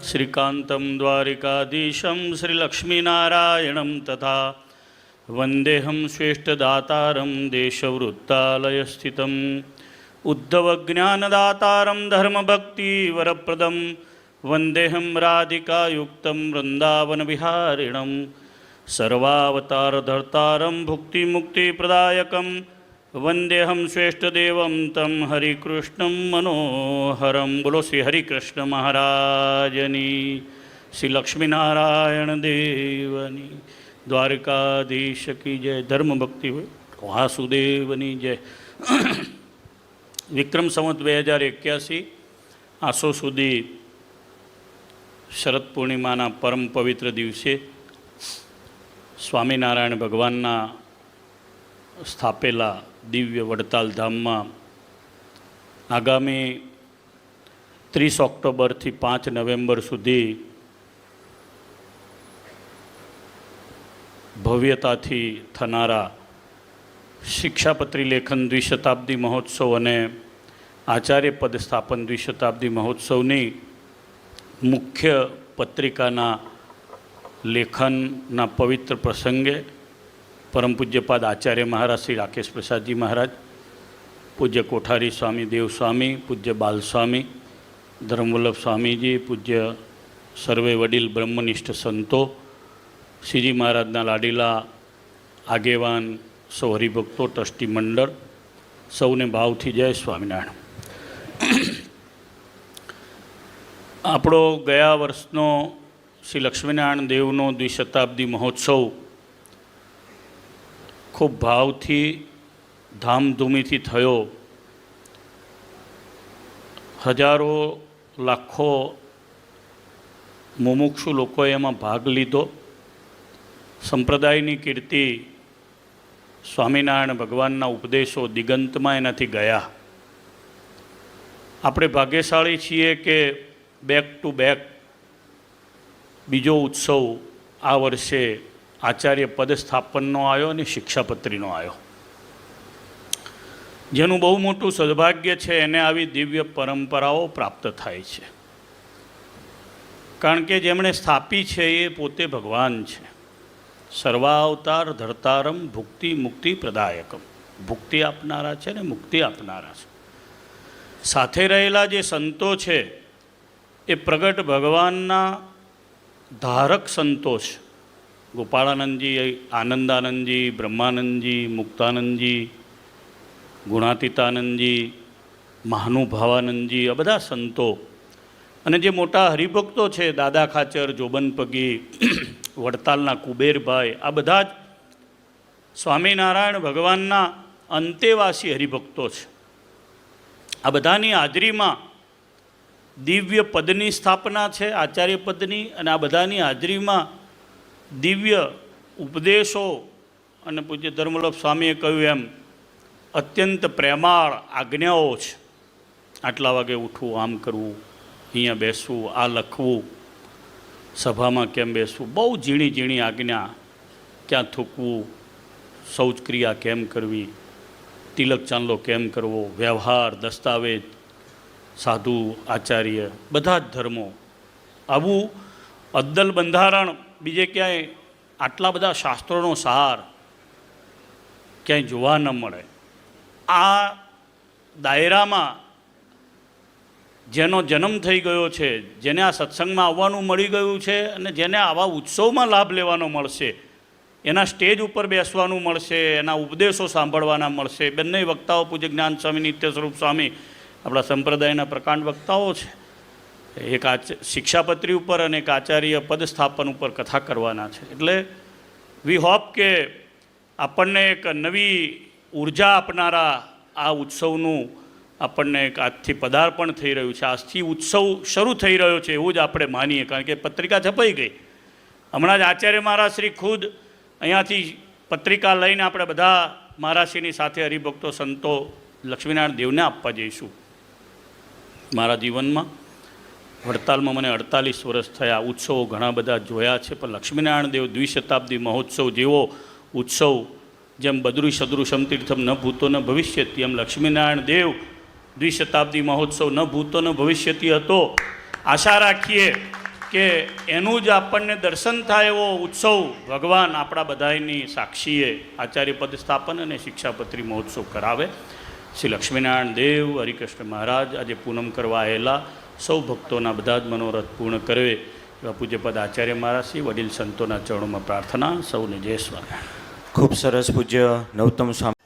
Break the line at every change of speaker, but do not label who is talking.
श्रीकान्तं द्वारिकाधीशं श्रीलक्ष्मीनारायणं तथा वन्देऽहं श्रेष्ठदातारं देशवृत्तालयस्थितम् उद्धवज्ञानदातारं धर्मभक्तिवरप्रदं वन्देऽहं राधिकायुक्तं वृन्दावनविहारिणं सर्वावतारधर्तारं भुक्तिमुक्तिप्रदायकं वन्देऽहं श्रेष्ठदेवं तं हरिकृष्णं मनोहरं। बोलो श्री हरिकृष्ण महाराजनी, श्री लक्ष्मीनारायण देवनी, द्वारकाधीश की जय, धर्म भक्ति वासुदेवनी जय। विक्रम संवत 2081 आसो सुधी शरद पूर्णिमाना परम पवित्र दिवसे स्वामीनारायण भगवानना स्थापेला दिव्य वडताल धाम में आगामी 30 ऑक्टोबर थी 5 नवेम्बर सुधी भव्यताथी थनारा शिक्षापत्री लेखन द्विशताब्दी महोत्सव अने आचार्य पद स्थापन द्विशताब्दी महोत्सवनी मुख्य पत्रिकाना लेखनना पवित्र प्रसंगे परम पूज्यपाद आचार्य महाराज श्री राकेश प्रसाद जी महाराज, पूज्य कोठारी स्वामी देव स्वामी, पूज्य बाल स्वामी धर्मवल्लभ स्वामी जी, पूज्य सर्वे वडील ब्रह्मनिष्ठ संतो, श्रीजी महाराजना लाडीला आगेवान सौ हरिभक्तों, ट्रस्टी मंडल सौने भावथी जय स्वामीनारायण। आपणो गया वर्षनो श्री लक्ष्मीनारायण देवनो द्विशताब्दी महोत्सव खूब भावथी धामधूमीथी थयो। हजारों लाखों मुमुक्षु लोकोए एमां भाग लीधो। संप्रदायनी कीर्ति स्वामीनारायण भगवानना उपदेशो दिगंतमां एनाथी गया। आपणे भाग्यशाળી छीए के बेक टू बेक बीजो उत्सव आ वर्षे आचार्य पद स्थापननो आयो अने शिक्षापत्रीनो आयो। जेनुं बहु मोटुं सद्भाग्य छे एने आवी दिव्य परंपराओ प्राप्त थाय छे, कारण के जेमणे स्थापी छे ए पोते भगवान छे। सर्वावतार धर्तारम भुक्ति मुक्ति प्रदायकम, भुक्ति आपनारा छे ने मुक्ति आपनारा छे। साथे रहेला जे संतो छे ए प्रगट भगवानना धारक संतो छे। गोपाळानंद जी, आनंदानंद जी, ब्रह्मानंद जी, मुक्तानंद जी, गुणातीतानंद जी, महानुभावानंद जी, आ बधा संतो अने जे मोटा हरिभक्तो छे, दादा खाचर, जोबन पगी, वडतालना कुबेरभाई, आ बधा ज स्वामीनारायण भगवानना अंतेवासी हरिभक्तो छे। आ बधानी हाजरीमां दिव्य पदनी स्थापना छे, आचार्य पदनी, अने आ बधानी हाजरीमां दिव्य उपदेशो अने पूज्य धर्मवल्लभ स्वामीए कह्युं एम अत्यंत प्रेमाळ आज्ञाओ छे। आटला वागे उठવું, आम करવું, અહીંયા બેસવું, આ લખવું, સભામાં કેમ બેસવું, બહુ ઝીણી ઝીણી આજ્ઞા, ક્યાં થૂકવું, શૌચક્રિયા કેમ કરવી, તિલક ચાંદલો કેમ કરવો, વ્યવહાર, દસ્તાવેજ, સાધુ, આચાર્ય, બધા જ ધર્મો, આવું અદ્દલ બંધારણ બીજે ક્યાંય આટલા બધા શાસ્ત્રોનો સાર ક્યાંય જોવા ન મળે। આ દાયરામાં જેનો જન્મ થઈ ગયો છે, જેને આ સત્સંગમાં આવવાનું મળી ગયું છે અને જેને આવા ઉત્સવમાં લાભ લેવાનો મળશે, એના સ્ટેજ ઉપર બેસવાનું મળશે, એના ઉપદેશો સાંભળવાના મળશે। બંને વક્તાઓ પૂજ્ય જ્ઞાન સ્વામી, નિત્ય સ્વરૂપ સ્વામી આપણા સંપ્રદાયના પ્રકાંડ વક્તાઓ છે। એક શિક્ષાપત્રી ઉપર અને એક આચાર્ય પદ સ્થાપન ઉપર કથા કરવાના છે। એટલે વી હોપ કે આપણને એક નવી ઉર્જા આપનારા આ ઉત્સવનું આપણને એક આજથી પદાર્પણ થઈ રહ્યું છે। આજથી ઉત્સવ શરૂ થઈ રહ્યો છે એવું જ આપણે માનીએ, કારણ કે પત્રિકા છપાઈ ગઈ। હમણાં જ આચાર્ય મહારાજશ્રી ખુદ અહીંયાથી પત્રિકા લઈને આપણે બધા મહારાજશ્રીની સાથે હરિભક્તો સંતો લક્ષ્મીનારાયણ દેવને આપવા જઈશું। મારા જીવનમાં વડતાલમાં મને 48 વર્ષ થયા, ઉત્સવો ઘણા બધા જોયા છે, પણ લક્ષ્મીનારાયણ દેવ દ્વિશતાબ્દી મહોત્સવ જેવો ઉત્સવ જેમ બદ્રુઈ સદૃશમ તીર્થમ ન ભૂતો ન ભવિષ્યતિ, એમ લક્ષ્મીનારાયણ દેવ દ્વિશતાબ્દી મહોત્સવ ન ભૂતો ન ભવિષ્યતિ હતો। આશા રાખીએ કે એનું જ આપણને દર્શન થાય એવો ઉત્સવ ભગવાન આપણા બધાની સાક્ષીએ આચાર્ય પદ સ્થાપન અને શિક્ષાપત્રી મહોત્સવ કરાવે. શ્રી લક્ષ્મીનારાયણ દેવ, હરિકૃષ્ણ મહારાજ આજે પૂનમ કરવા આવેલા સૌ ભક્તોના બધા જ મનોરથ પૂર્ણ કરે એવા પૂજ્યપદ આચાર્ય મહારાજ શ્રી વડીલ સંતોના ચરણોમાં પ્રાર્થના. સૌને જય સ્વામિનારાયણ.
ખૂબ સરસ પૂજ્ય નવતમ સ્વામી